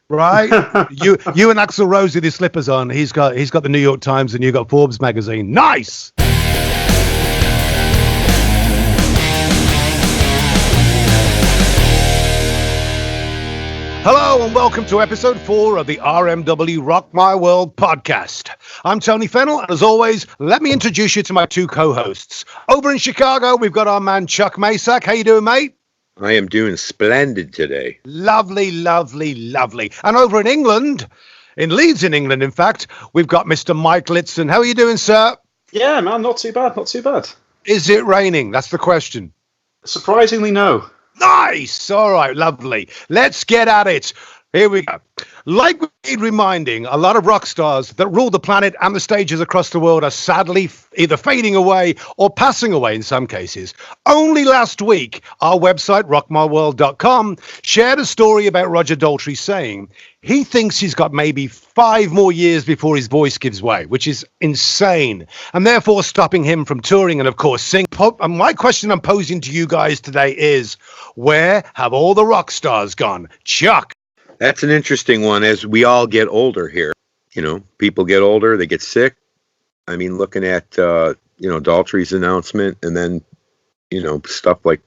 right? you and Axl Rose with his slippers on. He's got the New York Times and you got Forbes magazine. Nice. Hello and welcome to episode 4 of the RMW Rock My World podcast. I'm Tony Fennell, and as always, let me introduce you to my two co-hosts. Over in Chicago, we've got our man Chuck Masak. How you doing, mate? I am doing splendid today. Lovely, lovely, lovely. And over in England, in Leeds in England, in fact, we've got Mr. Mike Litson. How are you doing, sir? Yeah, man, not too bad, not too bad. Is it raining? That's the question. Surprisingly, no. Nice. All right, lovely. Let's get at it. Here we go. Like we've been reminding, a lot of rock stars that rule the planet and the stages across the world are sadly either fading away or passing away in some cases. Only last week, our website, rockmyworld.com, shared a story about Roger Daltrey saying he thinks he's got maybe 5 more years before his voice gives way, which is insane, and therefore stopping him from touring and, of course, singing. And my question I'm posing to you guys today is, where have all the rock stars gone? Chuck? That's an interesting one as we all get older here. You know, people get older, they get sick. I mean, looking at, Daltrey's announcement and then, stuff like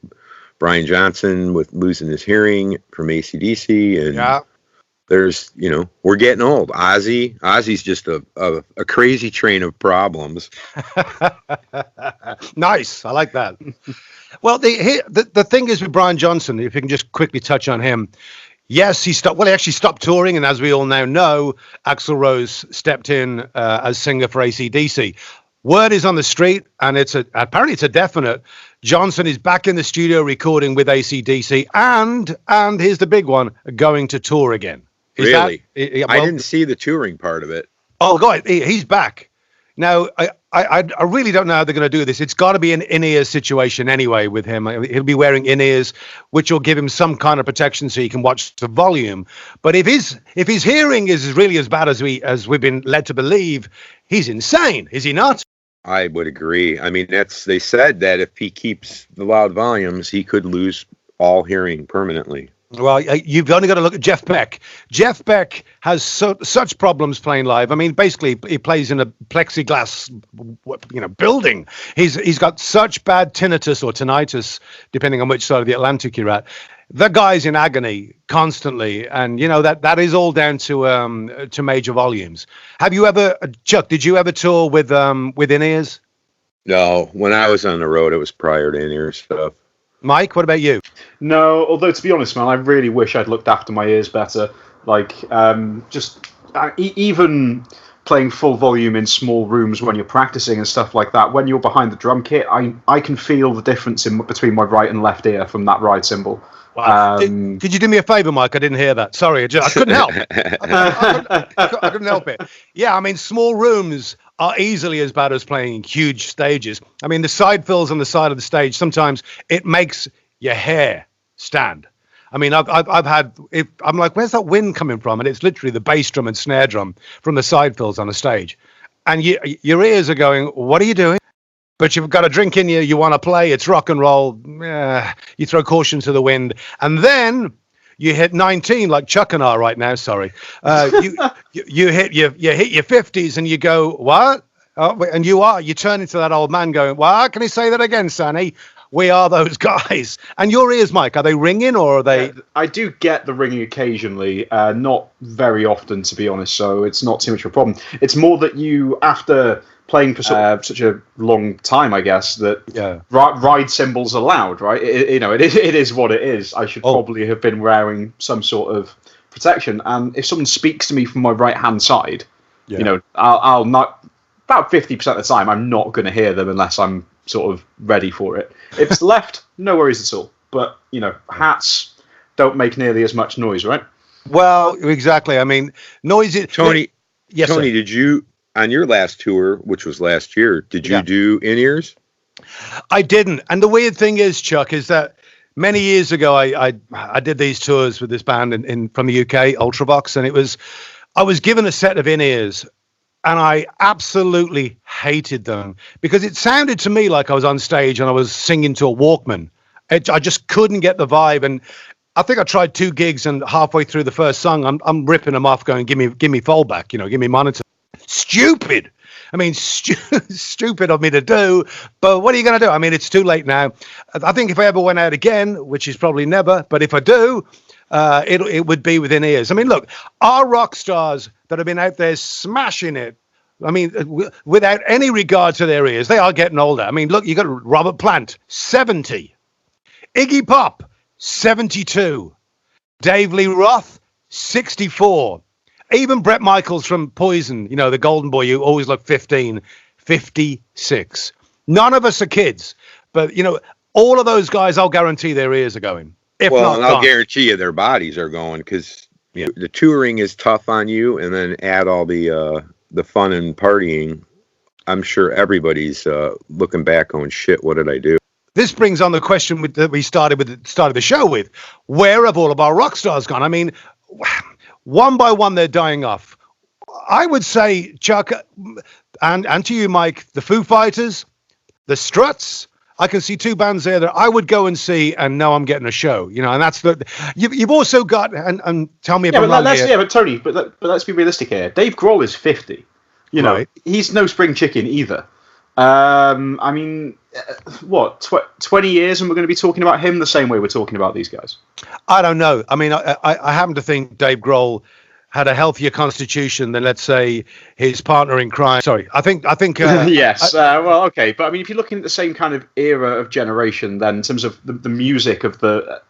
Brian Johnson with losing his hearing from AC/DC. And there's, we're getting old. Ozzy's just a crazy train of problems. Nice. I like that. Well, the thing is with Brian Johnson, if you can just quickly touch on him. Yes, he actually stopped touring, and as we all now know, Axl Rose stepped in as singer for AC/DC. Word is on the street, and apparently it's a definite. Johnson is back in the studio recording with AC/DC, and here's the big one, going to tour again. Really? I didn't see the touring part of it. Oh, God, he's back. Now, I really don't know how they're going to do this. It's got to be an in-ear situation anyway with him. He'll be wearing in-ears, which will give him some kind of protection so he can watch the volume. But if his hearing is really as bad as we've been led to believe, he's insane, is he not? I would agree. I mean, they said that if he keeps the loud volumes, he could lose all hearing permanently. Well, you've only got to look at Jeff Beck. Jeff Beck has such problems playing live. I mean, basically, he plays in a plexiglass, building. He's got such bad tinnitus, depending on which side of the Atlantic you're at. The guy's in agony constantly, and that is all down to major volumes. Have you ever, Chuck? Did you ever tour with in-ears? No, when I was on the road, it was prior to in-ear stuff. Mike, what about you? No, although to be honest, man, I really wish I'd looked after my ears better. Like, even playing full volume in small rooms when you're practicing and stuff like that, when you're behind the drum kit, I can feel the difference between my right and left ear from that ride cymbal. Wow. Could you do me a favor, Mike? I didn't hear that. Sorry, I couldn't help. I couldn't help it. Yeah, I mean, small rooms are easily as bad as playing huge stages. I mean, the side fills on the side of the stage, sometimes it makes your hair stand. I mean, I've had, I'm like, where's that wind coming from? And it's literally the bass drum and snare drum from the side fills on the stage. And your ears are going, what are you doing? But you've got a drink in you want to play, it's rock and roll. You throw caution to the wind. And then you hit 19 like Chuck and I right now. Sorry, you hit your 50s and you go what? Oh, and you turn into that old man going, "What? Can you say that again, Sonny?" We are those guys. And your ears, Mike, are they ringing or are they? I do get the ringing occasionally, not very often, to be honest. So it's not too much of a problem. It's more that you, after playing for such a long time, I guess, that ride cymbals are loud, right? It is what it is. I should probably have been wearing some sort of protection. And if someone speaks to me from my right-hand side, I'll not, about 50% of the time, I'm not going to hear them unless I'm sort of ready for it. If it's left, no worries at all. But, hats don't make nearly as much noise, right? Well, exactly. I mean, noise is... Tony, yes, Tony, sir. Did you... On your last tour, which was last year, did you do in-ears? I didn't. And the weird thing is, Chuck, is that many years ago, I did these tours with this band from the UK, Ultravox, and I was given a set of in-ears, and I absolutely hated them because it sounded to me like I was on stage and I was singing to a Walkman. I just couldn't get the vibe, and I think I tried 2 gigs, and halfway through the first song, I'm ripping them off, going, give me fallback, give me monitor. Stupid. I mean, stupid of me to do, but what are you going to do? I mean, it's too late now. I think if I ever went out again, which is probably never, but if I do, it would be within ears. I mean, look, our rock stars that have been out there smashing it, I mean, without any regard to their ears, they are getting older. I mean, look, you got Robert Plant, 70. Iggy Pop, 72. Dave Lee Roth, 64. Even Bret Michaels from Poison, the golden boy, you always look 15, 56. None of us are kids, but, all of those guys, I'll guarantee their ears are going. I'll guarantee you their bodies are going, because the touring is tough on you, and then add all the fun and partying. I'm sure everybody's looking back going, shit, what did I do? This brings on the question that we started the show with. Where have all of our rock stars gone? I mean, one by one, they're dying off. I would say, Chuck, and to you, Mike, the Foo Fighters, the Struts. I can see 2 bands there that I would go and see and know I'm getting a show. And that's you've also got, and tell me if I'm wrong here. Yeah, but Tony, but let's be realistic here. Dave Grohl is 50. Right. He's no spring chicken either. I mean, what, 20 years and we're going to be talking about him the same way we're talking about these guys? I don't know. I mean, I happen to think Dave Grohl had a healthier constitution than, let's say, his partner in crime. Sorry, I think. Yes. Well, okay, but I mean, if you're looking at the same kind of era of generation, then in terms of the music of the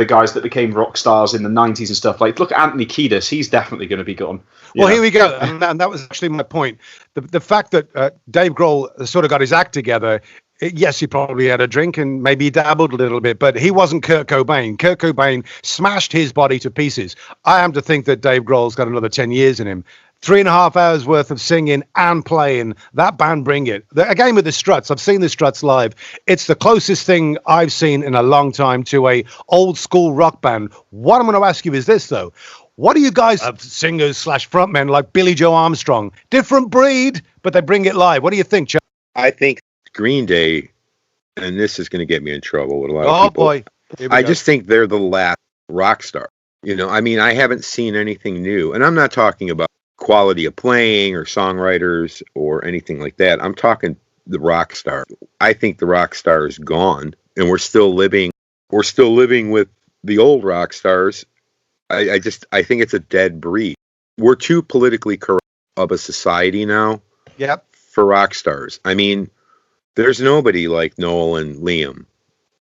guys that became rock stars in the 90s and stuff, like look at Anthony Kiedis, he's definitely going to be gone. Well, here we go, and that was actually my point. The fact that Dave Grohl sort of got his act together. Yes, he probably had a drink and maybe he dabbled a little bit, but he wasn't Kurt Cobain. Kurt Cobain smashed his body to pieces. I am to think that Dave Grohl's got another 10 years in him. 3.5 hours worth of singing and playing. That band bring it. Again with the Struts, I've seen the Struts live. It's the closest thing I've seen in a long time to a old school rock band. What I'm going to ask you is this, though. What do you guys, singers / frontmen like Billy Joe Armstrong? Different breed, but they bring it live. What do you think, Chuck? I think Green Day, and this is going to get me in trouble with a lot of people. Oh, boy. I just think they're the last rock star. I mean, I haven't seen anything new. And I'm not talking about quality of playing or songwriters or anything like that. I'm talking the rock star. I think the rock star is gone, and we're still living with the old rock stars. I think it's a dead breed. We're too politically correct of a society now. Yep. For rock stars. I mean, there's nobody like Noel and Liam.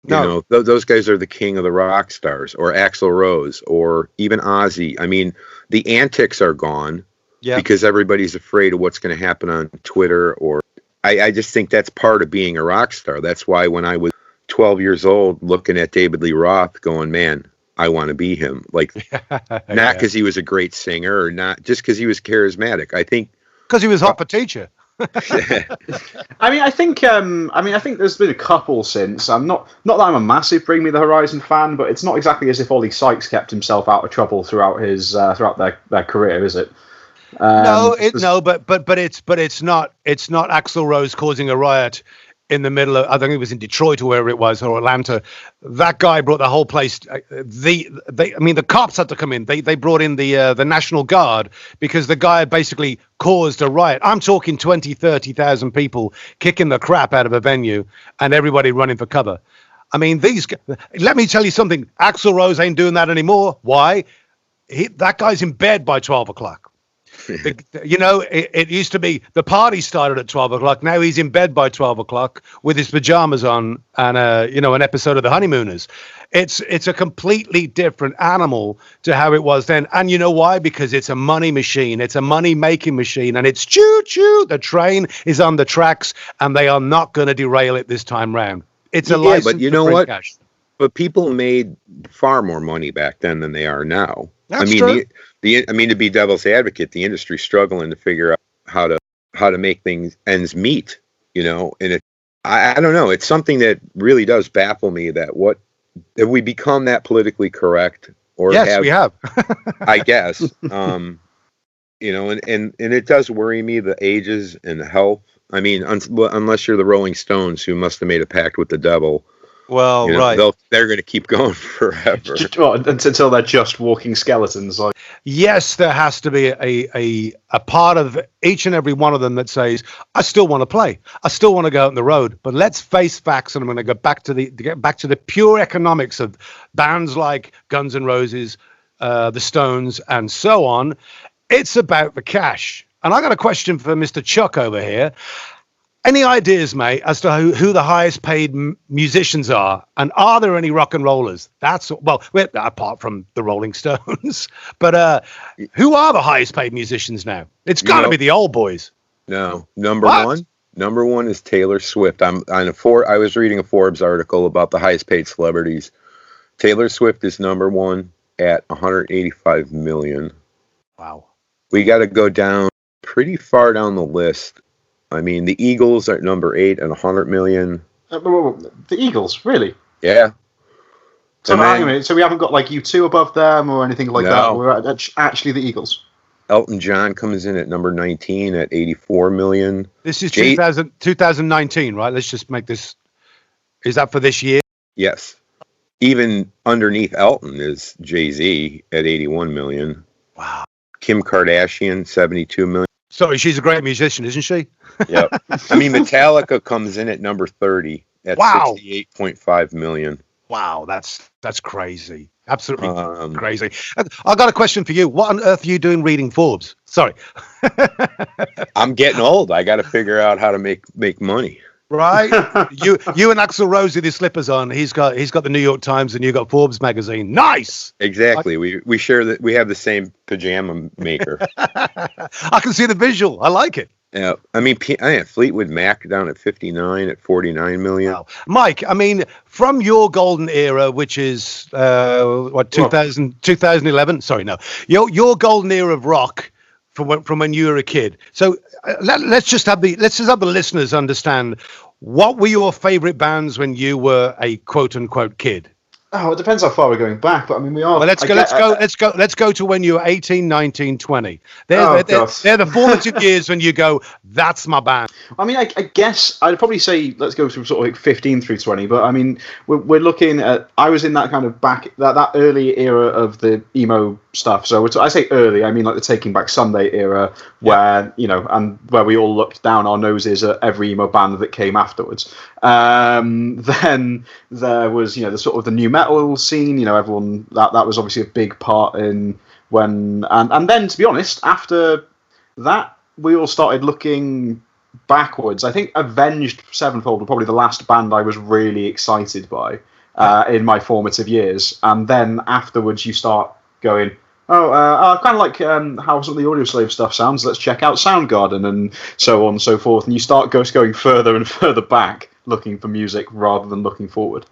No. Those guys are the king of the rock stars, or Axl Rose, or even Ozzy. I mean, the antics are gone because everybody's afraid of what's going to happen on Twitter. Or I just think that's part of being a rock star. That's why when I was 12 years old, looking at David Lee Roth, going, man, I want to be him. Like, not because he was a great singer, or not just because he was charismatic. I think because he was hot for teacher. I think there's been a couple since. I'm not that I'm a massive Bring Me the Horizon fan, but it's not exactly as if Ollie Sykes kept himself out of trouble throughout their career, is it? But it's not Axl Rose causing a riot in the middle of, I think it was in Detroit or wherever it was, or Atlanta. That guy brought the whole place. The cops had to come in. They brought in the National Guard because the guy basically caused a riot. I'm talking 20, 30,000 people kicking the crap out of a venue and everybody running for cover. I mean, let me tell you something. Axl Rose ain't doing that anymore. Why? That guy's in bed by 12 o'clock. It used to be the party started at 12 o'clock. Now he's in bed by 12 o'clock with his pajamas on and, an episode of The Honeymooners. It's a completely different animal to how it was then. And you know why? Because it's a money machine. It's a money-making machine. And it's choo-choo. The train is on the tracks, and they are not going to derail it this time round. It's a license but you know to print what? Cash. But people made far more money back then than they are now. That's true. To be devil's advocate, the industry's struggling to figure out how to make ends meet, and I don't know. It's something that really does baffle me that have we become that politically correct, or yes, we have. I guess, and it does worry me, the ages and the health. I mean, unless you're the Rolling Stones, who must have made a pact with the devil, Well, right. They're going to keep going forever. Until they're just walking skeletons. Like, yes, there has to be a part of each and every one of them that says, I still want to play. I still want to go out on the road. But let's face facts, and I'm going to get back to the pure economics of bands like Guns N' Roses, the Stones, and so on. It's about the cash. And I got a question for Mr. Chuck over here. Any ideas, mate, as to who the highest paid musicians are? And are there any rock and rollers? Apart from the Rolling Stones. But who are the highest paid musicians now? It's got to be the old boys. No. Number one is Taylor Swift. I was reading a Forbes article about the highest paid celebrities. Taylor Swift is number one at 185 million. Wow. We got to go down pretty far down the list. I mean, the Eagles are at number 8 at 100 million. The Eagles, really? Yeah. So we haven't got like U2 above them or anything like that. We're actually the Eagles. Elton John comes in at number 19 at 84 million. This is 2019, right? Let's just make this. Is that for this year? Yes. Even underneath Elton is Jay-Z at 81 million. Wow. Kim Kardashian, 72 million. Sorry, she's a great musician, isn't she? Yep. I mean, Metallica comes in at number 30 at 68.5 million. Wow, that's crazy. Absolutely crazy. I got a question for you. What on earth are you doing reading Forbes? Sorry. I'm getting old. I got to figure out how to make money. Right? you and Axl Rose with his slippers on. He's got the New York Times and you got Forbes magazine. Nice. Exactly. We share that. We have the same pajama maker. I can see the visual. I like it. Yeah. I mean, Fleetwood Mac down at 59 at 49 million. Wow. Mike, I mean, from your golden era, which is 2011. Sorry, no. Your golden era of rock from when you were a kid. So let's just have the listeners understand, what were your favorite bands when you were a quote unquote kid? Oh, it depends how far we're going back, but I mean, we are. Well, let's go to when you were 18, 19, 20. They're the formative years when you go, that's my band. I mean, I guess I'd probably say let's go from sort of like 15 through 20, but I mean, we're looking at, I was in that kind of that early era of the emo stuff. So I say early, I mean like the Taking Back Sunday era, where, and where we all looked down our noses at every emo band that came afterwards. Then there was, the sort of the new metal scene, everyone that was obviously a big part in when, and then to be honest, after that we all started looking backwards. I think Avenged Sevenfold were probably the last band I was really excited by in my formative years, and then afterwards you start going, I kind of like how some of the Audioslave stuff sounds. Let's check out Soundgarden and so on and so forth. And you start going further and further back, looking for music rather than looking forward.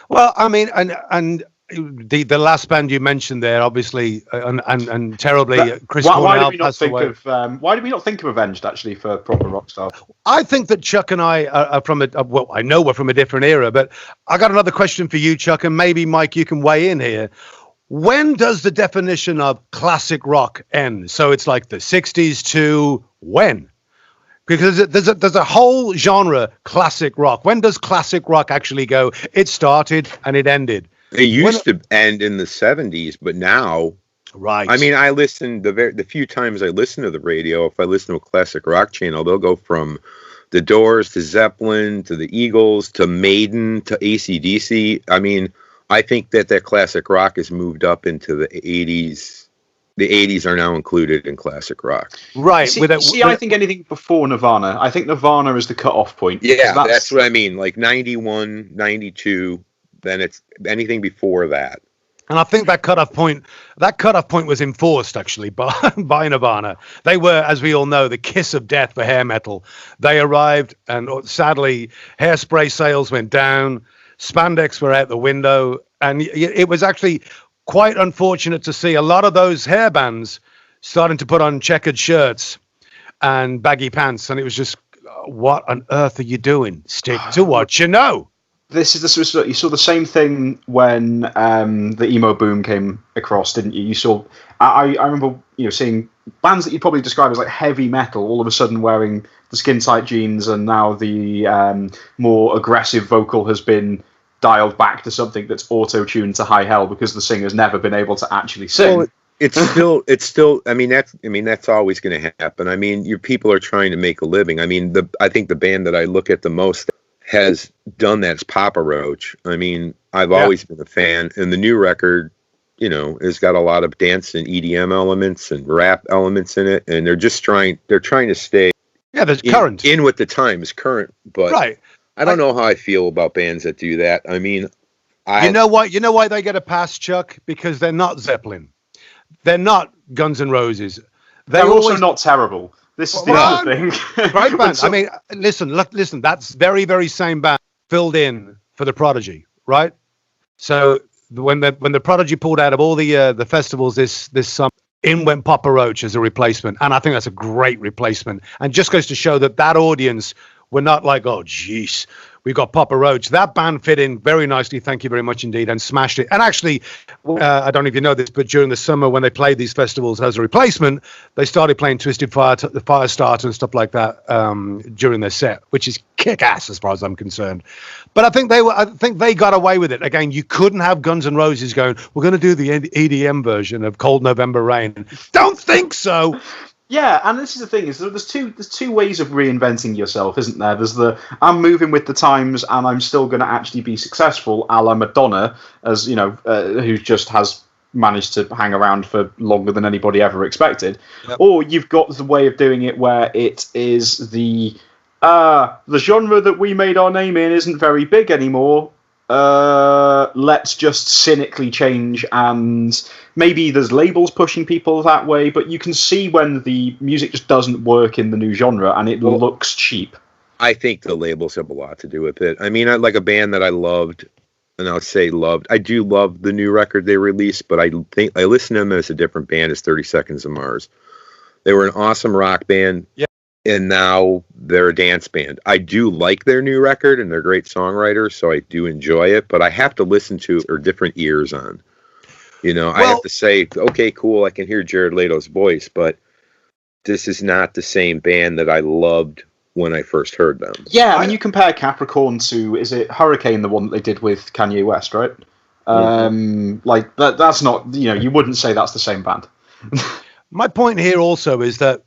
Well, I mean, and the last band you mentioned there, obviously, and terribly, Chris Cornell passed away. Why did we not think of Avenged actually for proper Rockstar? I think that Chuck and I are from I know we're from a different era, but I got another question for you, Chuck, and maybe Mike, you can weigh in here. When does the definition of classic rock end? So it's like the 60s to when? Because there's a whole genre, classic rock. When does classic rock actually go? It started and it ended. It used to end in the 70s, but now, right? I mean, I listen the few times I listen to the radio. If I listen to a classic rock channel, they'll go from the Doors to Zeppelin to the Eagles to Maiden to AC/DC. I mean, I think that classic rock has moved up into the 80s. The 80s are now included in classic rock. Right. I think anything before Nirvana. I think Nirvana is the cutoff point. Yeah, that's what I mean. Like 91, 92, then it's anything before that. And I think that cutoff point was enforced actually by Nirvana. They were, as we all know, the kiss of death for hair metal. They arrived, and sadly, hairspray sales went down. Spandex were out the window, and it was actually quite unfortunate to see a lot of those hair bands starting to put on checkered shirts and baggy pants, and it was just, what on earth are you doing? Stick to what you know. You saw the same thing when the emo boom came across, didn't you? You saw, I remember, seeing bands that you'd probably describe as like heavy metal all of a sudden wearing the skin tight jeans, and now the more aggressive vocal has been dialed back to something that's auto-tuned to high hell because the singer's never been able to actually sing. Well, it's still. I mean, that's always going to happen. I mean, your people are trying to make a living. I mean, I think the band that I look at the most has done that is Papa Roach. I mean, I've always been a fan, and the new record, has got a lot of dance and EDM elements and rap elements in it, and they're trying to stay current in with the times, current. But I don't know how I feel about bands that do that. I mean, you know why they get a pass, Chuck? Because they're not Zeppelin. They're not Guns N' Roses. They're also not terrible. This is the other thing. Great band. I mean, listen. That's very, very same band filled in for the Prodigy, right? So when the Prodigy pulled out of all the festivals this summer, in went Papa Roach as a replacement, and I think that's a great replacement. And just goes to show that audience were not like, oh, jeez, we got Papa Roach. That band fit in very nicely, thank you very much indeed, and smashed it. And actually, I don't know if you know this, but during the summer when they played these festivals as a replacement, they started playing Twisted Firestarter and stuff like that during their set, which is kick-ass as far as I'm concerned. But I think they got away with it. Again, you couldn't have Guns N' Roses going, we're going to do the EDM version of Cold November Rain. Don't think so. Yeah, and this is the thing: is there's two ways of reinventing yourself, isn't there? There's the I'm moving with the times, and I'm still going to actually be successful, a la Madonna, as who just has managed to hang around for longer than anybody ever expected. Yep. Or you've got the way of doing it where it is the genre that we made our name in isn't very big anymore. Let's just cynically change, and maybe there's labels pushing people that way, but you can see when the music just doesn't work in the new genre and it looks cheap. I think the labels have a lot to do with it. I mean, I like a band that I loved, and I'll say loved. I do love the new record they released, but I think I listen to them as a different band as 30 Seconds of Mars. They were an awesome rock band. Yeah. And now they're a dance band. I do like their new record, and they're great songwriters, so I do enjoy it. But I have to listen to or different ears on. I have to say, okay, cool, I can hear Jared Leto's voice, but this is not the same band that I loved when I first heard them. Yeah, I mean, you compare Capricorn to, is it Hurricane, the one that they did with Kanye West, right? Like, that's not, you wouldn't say that's the same band. My point here also is that,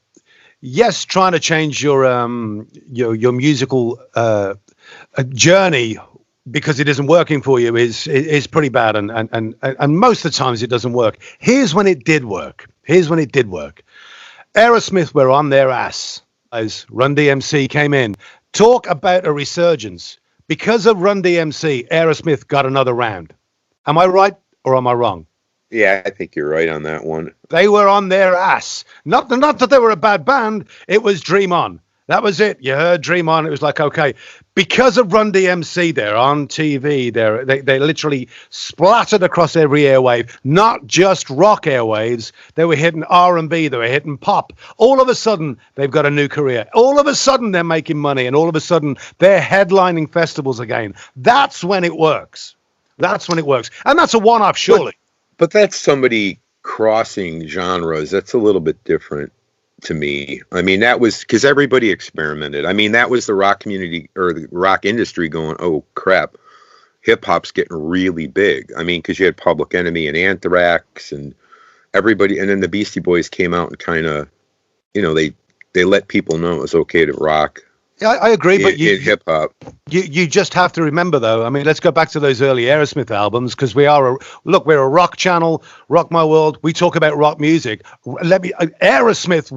yes, trying to change your musical journey because it isn't working for you is pretty bad, and most of the times it doesn't work. Here's when it did work. Aerosmith were on their ass as Run DMC came in. Talk about a resurgence. Because of Run DMC, Aerosmith got another round. Am I right or am I wrong? Yeah, I think you're right on that one. They were on their ass. Not that they were a bad band. It was Dream On. That was it. You heard Dream On. It was like, okay. Because of Run DMC, they're on TV. They literally splattered across every airwave, not just rock airwaves. They were hitting R&B. They were hitting pop. All of a sudden, they've got a new career. All of a sudden, they're making money. And all of a sudden, they're headlining festivals again. That's when it works. And that's a one-off, surely. But that's somebody crossing genres. That's a little bit different to me. I mean, that was because everybody experimented. I mean, that was the rock community or the rock industry going, oh, crap, hip hop's getting really big. I mean, because you had Public Enemy and Anthrax and everybody. And then the Beastie Boys came out and kind of, they let people know it was okay to rock. Yeah, I agree, but in hip hop, you just have to remember, though. I mean, let's go back to those early Aerosmith albums because we're a rock channel, Rock My World. We talk about rock music. Aerosmith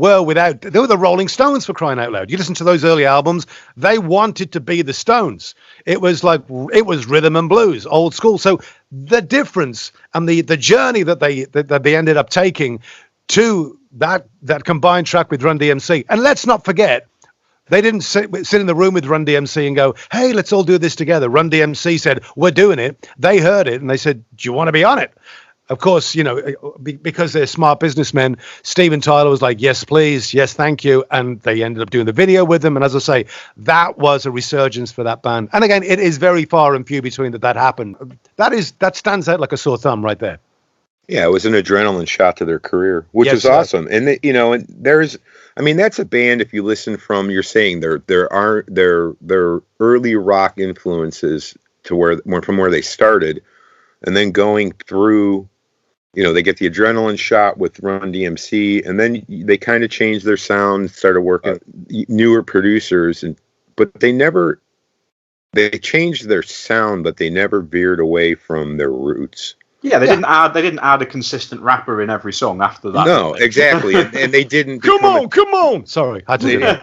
they were the Rolling Stones, for crying out loud. You listen to those early albums; they wanted to be the Stones. It was rhythm and blues, old school. So the difference and the journey that they ended up taking to that combined track with Run DMC, and let's not forget. They didn't sit in the room with Run DMC and go, hey, let's all do this together. Run DMC said, we're doing it. They heard it and they said, do you want to be on it? Of course, because they're smart businessmen, Steven Tyler was like, yes, please. Yes, thank you. And they ended up doing the video with them. And as I say, that was a resurgence for that band. And again, it is very far and few between that happened. That stands out like a sore thumb right there. Yeah, it was an adrenaline shot to their career, which is awesome. And and there's, I mean, that's a band. If you listen from, you're saying their early rock influences to from where they started, and then going through, they get the adrenaline shot with Run DMC, and then they kind of changed their sound, started working newer producers, but they changed their sound, but they never veered away from their roots. Yeah, they didn't add a consistent rapper in every song after that. No, exactly, and they didn't. Come on! Sorry, I they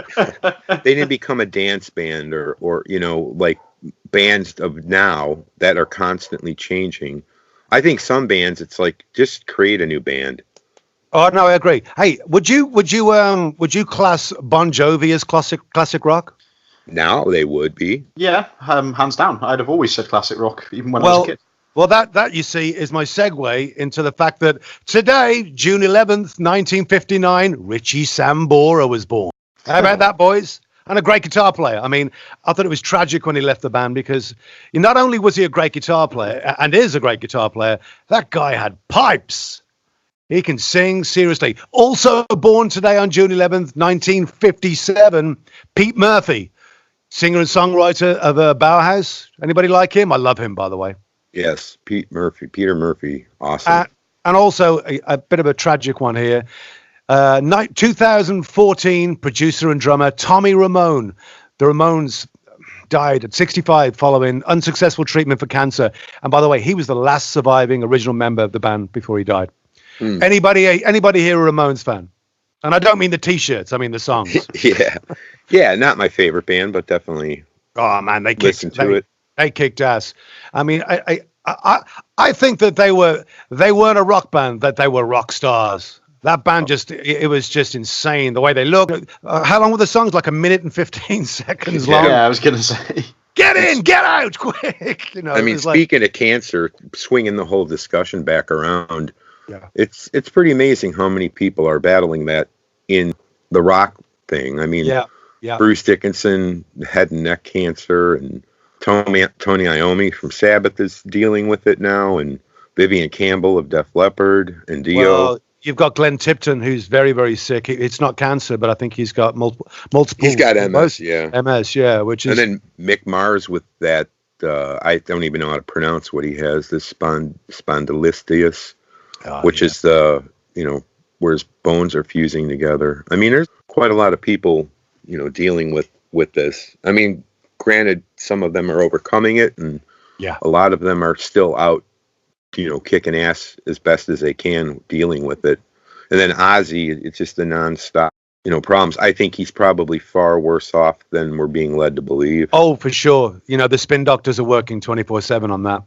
didn't become a dance band or like bands of now that are constantly changing. I think some bands, it's like just create a new band. Oh no, I agree. Hey, would you class Bon Jovi as classic rock? Now they would be. Yeah, hands down. I'd have always said classic rock, even when I was a kid. Well, that you see is my segue into the fact that today, June 11th, 1959, Richie Sambora was born. How about that, boys? And a great guitar player. I mean, I thought it was tragic when he left the band because not only was he a great guitar player, and is a great guitar player, that guy had pipes. He can sing, seriously. Also born today on June 11th, 1957, Pete Murphy, singer and songwriter of Bauhaus. Anybody like him? I love him, by the way. Yes, Peter Murphy, awesome. And also a bit of a tragic one here. 2014, producer and drummer Tommy Ramone. The Ramones died at 65 following unsuccessful treatment for cancer. And by the way, he was the last surviving original member of the band before he died. Anybody here a Ramones fan? And I don't mean the T-shirts, I mean the songs. Yeah, not my favorite band, but definitely. Oh man, they kicked ass. I mean, I think that they weren't a rock band, that they were rock stars. That band it was just insane the way they looked. How long were the songs? Like 1 minute and 15 seconds long. Yeah, I was gonna say. Get in, get out, quick! I mean, speaking of cancer, swinging the whole discussion back around. Yeah, it's pretty amazing how many people are battling that in the rock thing. I mean, Bruce Dickinson, head and neck cancer, and Tony Iommi from Sabbath is dealing with it now, and Vivian Campbell of Def Leppard, and Dio. Well, you've got Glenn Tipton, who's very, very sick. It's not cancer, but I think he's got multiple. He's got MS, MS, which is. And then Mick Mars with that. I don't even know how to pronounce what he has. This spondylitis, which is the where his bones are fusing together. I mean, there's quite a lot of people dealing with this. I mean, granted, some of them are overcoming it, and a lot of them are still out, kicking ass as best as they can, dealing with it. And then Ozzy, it's just the nonstop, problems. I think he's probably far worse off than we're being led to believe. Oh, for sure. The spin doctors are working 24/7 on that.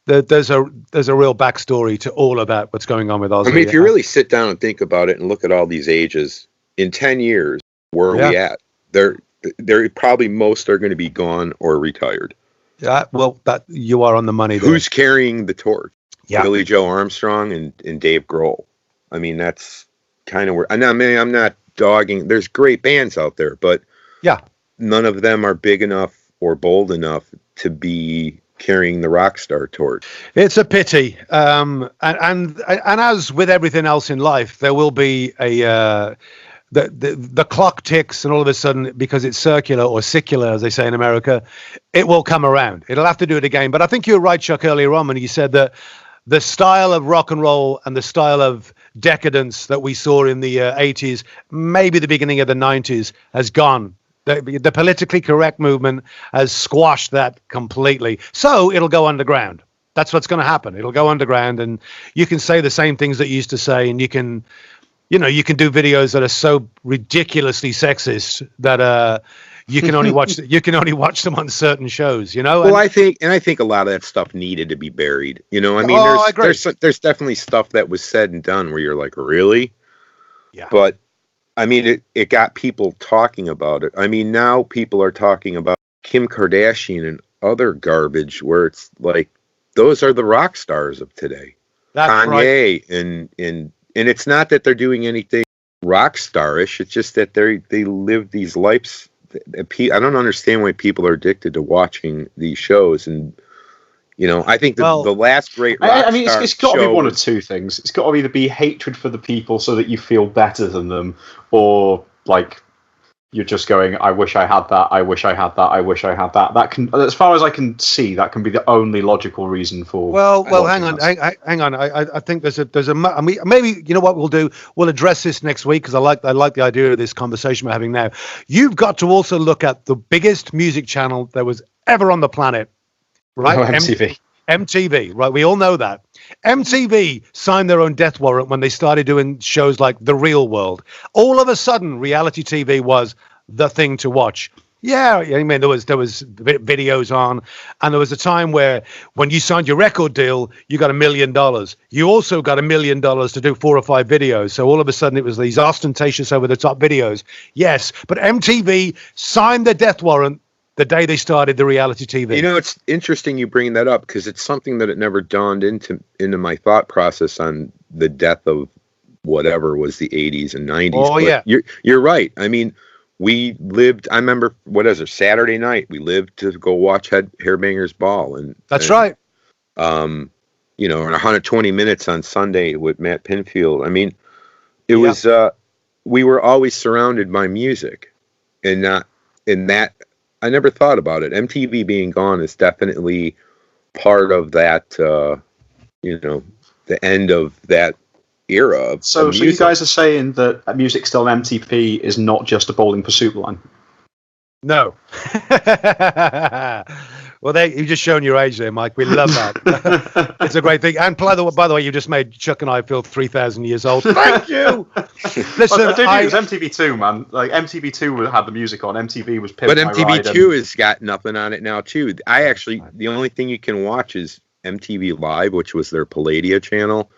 There's a real backstory to all of that. What's going on with Ozzy? I mean, if you really sit down and think about it and look at all these ages, in 10 years, where are we at? They're probably most are going to be gone or retired. Yeah, well, that you are on the money there. Who's carrying the torch? Yeah. Billy Joe Armstrong and Dave Grohl. I mean, that's kind of where. I mean, I'm not dogging. There's great bands out there, but none of them are big enough or bold enough to be carrying the Rockstar torch. It's a pity, and as with everything else in life, there will be the clock ticks, and all of a sudden, because it's circular or secular, as they say in America, it will come around. It'll have to do it again. But I think you were right, Chuck, earlier on when you said that the style of rock and roll and the style of decadence that we saw in the 80s, maybe the beginning of the 90s, has gone. The politically correct movement has squashed that completely. So it'll go underground. That's what's going to happen. It'll go underground, and you can say the same things that you used to say, and you can do videos that are so ridiculously sexist that you can only watch them on certain shows. Well, I think a lot of that stuff needed to be buried. I mean, there's definitely stuff that was said and done where you're like, really? Yeah. But I mean, it got people talking about it. I mean, now people are talking about Kim Kardashian and other garbage where it's like, those are the rock stars of today. That's Kanye right. And it's not that they're doing anything rock starish. It's just that they live these lives. I don't understand why people are addicted to watching these shows. And, I think the last great rock I mean, it's got to be one of two things. It's got to either be hatred for the people so that you feel better than them, or like, you're just going, I wish I had that, I wish I had that, I wish I had that. That can, as far as I can see, that can be the only logical reason for. Well, hang on. I think there's a. I mean, maybe you know what we'll do. We'll address this next week because I like the idea of this conversation we're having now. You've got to also look at the biggest music channel that was ever on the planet, right? Oh, MTV. MTV, right? We all know that. MTV signed their own death warrant when they started doing shows like The Real World. All of a sudden, reality TV was the thing to watch. Yeah, I mean, there was videos on, and there was a time where when you signed your record deal, you got $1 million. You also got $1 million to do 4 or 5 videos. So all of a sudden, it was these ostentatious, over-the-top videos. Yes, but MTV signed the death warrant the day they started the reality TV. You know, it's interesting you bring that up because it's something that it never dawned into my thought process on the death of whatever was the 80s and 90s. Oh, but yeah. You're right. I mean, we lived, I remember, Saturday night, we lived to go watch Hairbangers Ball. That's right. You know, 120 minutes on Sunday with Matt Pinfield. I mean, it was, we were always surrounded by music and not in that. I never thought about it. MTV being gone is definitely part of that, you know, the end of that era of So music. you guys are saying that music still on MTV is not just a Bowling Pursuit line? No. Well, you've just shown your age there, Mike. We love that. It's a great thing. And by the way, you just made Chuck and I feel 3,000 years old. Thank you. Listen, it was MTV2, man. Like MTV2 had the music on. MTV was But MTV2 has got nothing on it now too. The only thing you can watch is MTV Live, which was their Palladia channel.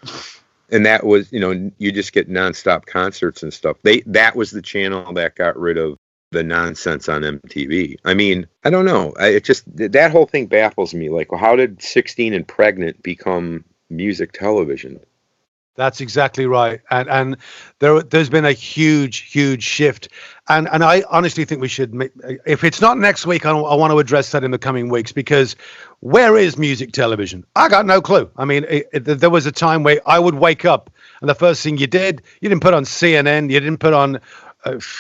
And that was, you know, you just get nonstop concerts and stuff. That was the channel that got rid of the nonsense on MTV. I mean, I don't know. It just, that whole thing baffles me. Like, how did 16 and Pregnant become music television? That's exactly right. And there's been a huge shift. And I honestly think we should, if it's not next week, I want to address that in the coming weeks, because where is music television? I got no clue. I mean, there was a time where I would wake up and the first thing you didn't put on CNN, you didn't put on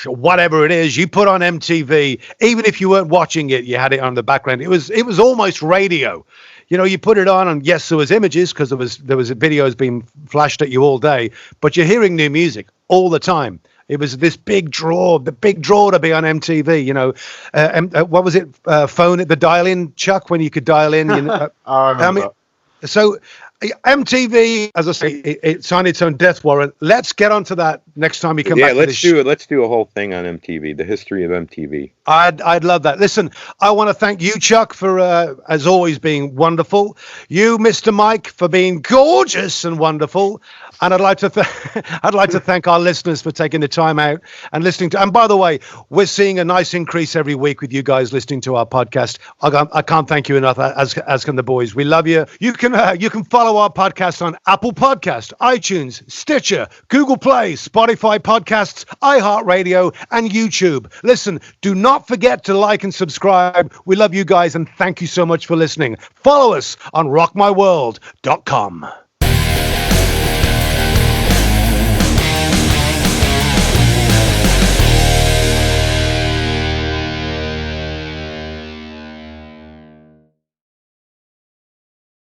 whatever it is, you put on MTV. Even if you weren't watching it, you had it on the background. It was almost radio. You know, you put it on, and yes, there was images because there was videos being flashed at you all day, but you're hearing new music all the time. It was this big draw to be on MTV. You know, what was it? Phone at the dial-in, Chuck, when you could dial in. You know, I remember. So MTV, as I say, it signed its own death warrant. Let's get onto that next time we come back. Yeah, let's do a whole thing on MTV, the history of MTV. I'd love that. Listen, I want to thank you, Chuck, for as always being wonderful. You, Mr. Mike, for being gorgeous and wonderful. And I'd like to thank our listeners for taking the time out and listening to. And by the way, we're seeing a nice increase every week with you guys listening to our podcast. I can't thank you enough, as can the boys. We love you. You can follow our podcast on Apple Podcast, iTunes, Stitcher, Google Play, Spotify Podcasts, iHeartRadio, and YouTube. Listen, do not forget to like and subscribe. We love you guys, and thank you so much for listening. Follow us on rockmyworld.com.